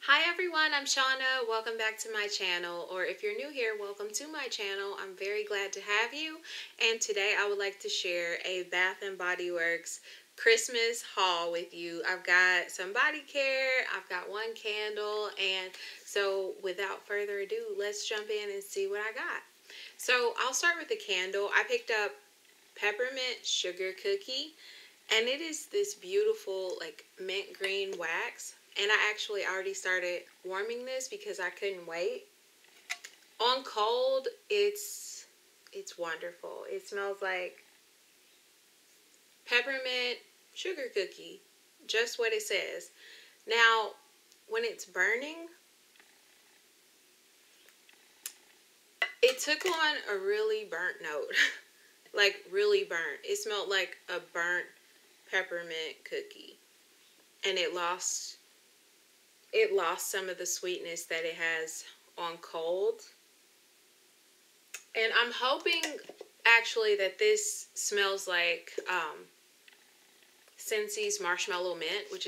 Hi everyone, I'm Shauna. Welcome back to my channel, or if you're new here, welcome to my channel. I'm very glad to have you, and today I would like to share a Bath & Body Works Christmas haul with you. I've got some body care, I've got one candle, and so without further ado, let's jump in and see what I got. So I'll start with the candle. I picked up Peppermint Sugar Cookie, and it is this beautiful like mint green wax. And I actually already started warming this because I couldn't wait. On cold, it's wonderful. It smells like peppermint sugar cookie. Just what it says. Now, when it's burning, it took on a really burnt note. Like really burnt. It smelled like a burnt peppermint cookie. And it lost some of the sweetness that it has on cold. And I'm hoping actually that this smells like Scentsy's Marshmallow Mint, which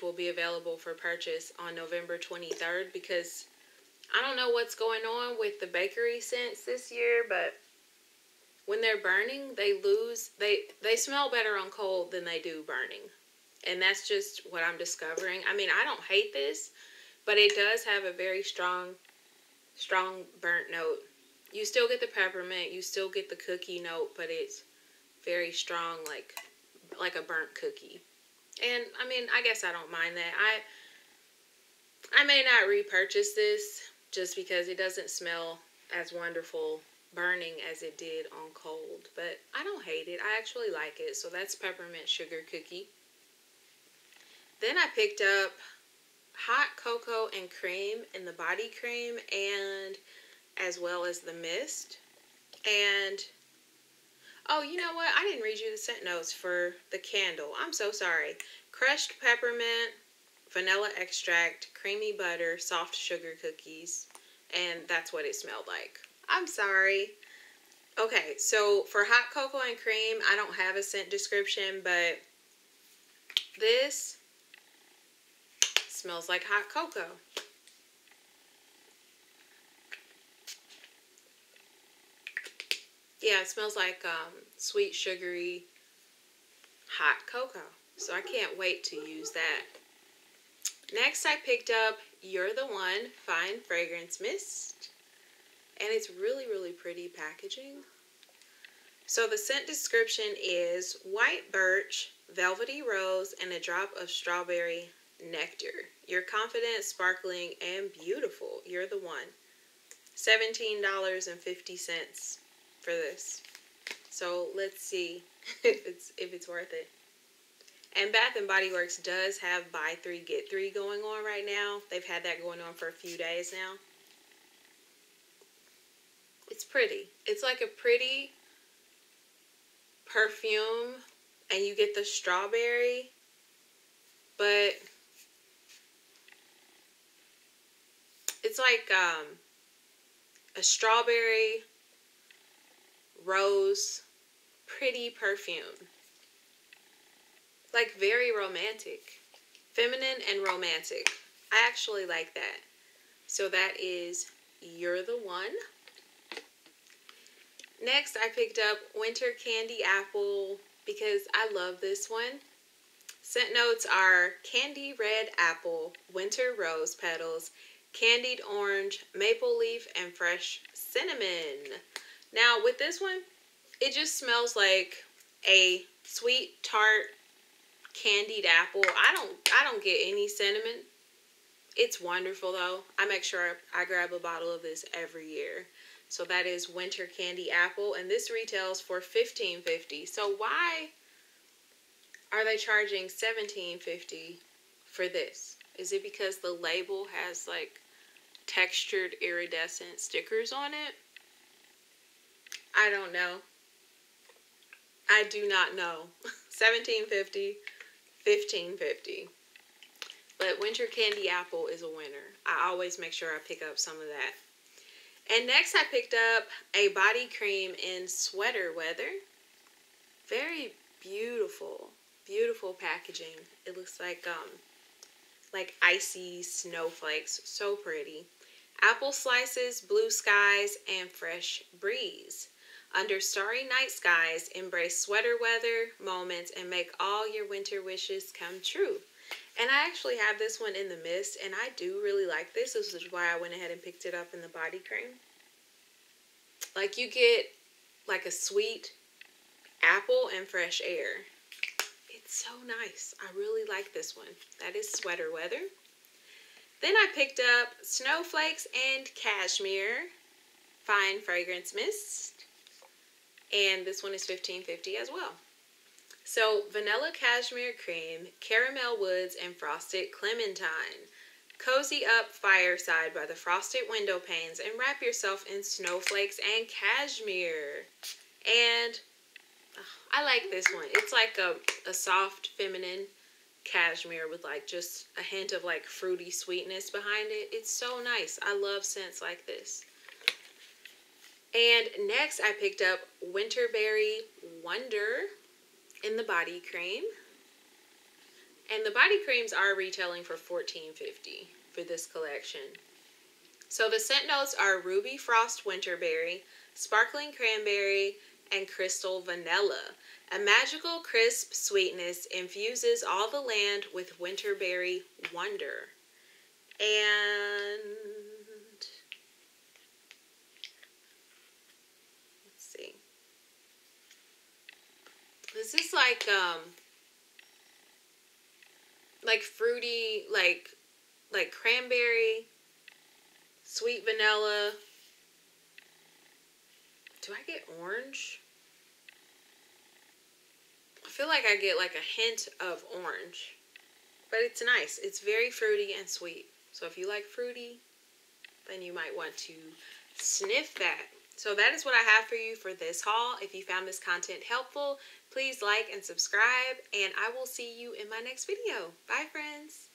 will be available for purchase on November 23rd, because I don't know what's going on with the bakery scents this year, but when they're burning, they smell better on cold than they do burning. And that's just what I'm discovering. I mean, I don't hate this, but it does have a very strong burnt note. You still get the peppermint, you still get the cookie note, but it's very strong, like a burnt cookie. And I mean, I guess I don't mind that. I may not repurchase this just because it doesn't smell as wonderful burning as it did on cold, but I don't hate it. I actually like it. So that's Peppermint Sugar Cookie. Then I picked up hot cocoa and cream in the body cream, and as well as the mist. And oh, you know what? I didn't read you the scent notes for the candle. I'm so sorry. Crushed peppermint, vanilla extract, creamy butter, soft sugar cookies, and that's what it smelled like. I'm sorry. Okay, so for hot cocoa and cream, I don't have a scent description, but this smells like hot cocoa. Yeah, it smells like sweet, sugary, hot cocoa. So I can't wait to use that. Next, I picked up Youre the One Fine Fragrance Mist. And it's really, really pretty packaging. So the scent description is white birch, velvety rose, and a drop of strawberry nectar. You're confident, sparkling, and beautiful. You're the one. $17.50 for this. So let's see if it's worth it. And Bath & Body Works does have buy 3 get 3 going on right now. They've had that going on for a few days now. It's pretty. It's like a pretty perfume, and you get the strawberry, but it's like a strawberry rose pretty perfume. Like very romantic. Feminine and romantic. I actually like that. So that is You're the One. Next, I picked up Winter Candy Apple because I love this one. Scent notes are candy red apple, winter rose petals, candied orange, maple leaf, and fresh cinnamon. Now, with this one, it just smells like a sweet, tart, candied apple. I don't get any cinnamon. It's wonderful, though. I make sure I grab a bottle of this every year. So that is Winter Candy Apple, and this retails for $15.50. So why are they charging $17.50 for this? Is it because the label has like textured iridescent stickers on it? I don't know. I do not know. $17.50, $15.50. But Winter Candy Apple is a winner. I always make sure I pick up some of that. And next I picked up a body cream in sweater weather. Very beautiful, beautiful packaging. It looks like like icy snowflakes. So pretty. Apple slices, blue skies, and fresh breeze. Under starry night skies, embrace sweater weather moments and make all your winter wishes come true. And I actually have this one in the mist, and I do really like this. This is why I went ahead and picked it up in the body cream. Like, you get like a sweet apple and fresh air. It's so nice. I really like this one. That is sweater weather. Then I picked up Snowflakes and CAshmere Fine Fragrance Mist. And this one is $15.50 as well. So, vanilla cashmere cream, caramel woods, and frosted clementine. Cozy up fireside by the frosted window panes and wrap yourself in snowflakes and cashmere. And I like this one. It's like a soft, feminine cashmere with like just a hint of like fruity sweetness behind it. It's so nice. I love scents like this. And next I picked up Winterberry Wonder in the body cream. And the body creams are retailing for $14.50 for this collection. So the scent notes are Ruby Frost Winterberry, Sparkling Cranberry, and Crystal Vanilla. A magical crisp sweetness infuses all the land with Winterberry Wonder. And let's see. This is like fruity, like cranberry, sweet vanilla. Do I get orange? I feel like I get like a hint of orange. But it's nice. It's very fruity and sweet. So if you like fruity, then you might want to sniff that. So that is what I have for you for this haul. If you found this content helpful, please like and subscribe. And I will see you in my next video. Bye, friends.